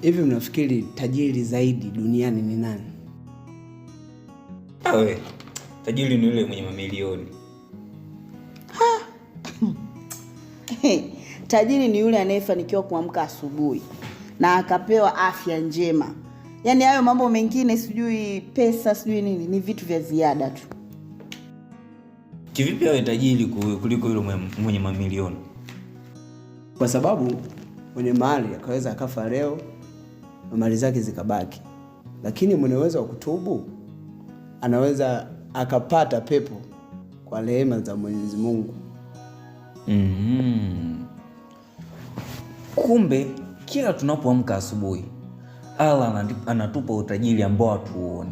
Hivi mnafikiri tajiri zaidi duniani ni nani? Awe, tajiri ni yule mwenye mamilioni. Tajiri ni yule anayefanikiwa kuamka asubuhi na akapewa afya njema. Yaani hayo mambo mengine sijui pesa sijui nini ni vitu vya ziada tu. Kivipi awe tajiri kuliko yule mwenye mamilioni? Kwa sababu mwenye mali akaweza akafa leo na mali zake zikabaki. Lakini mwenye uwezo wa kutubu anaweza akapata pepo kwa rehema za Mwenyezi Mungu. Kumbe kila tunapoamka asubuhi Allah anatupa utajiri ambao hatuoni.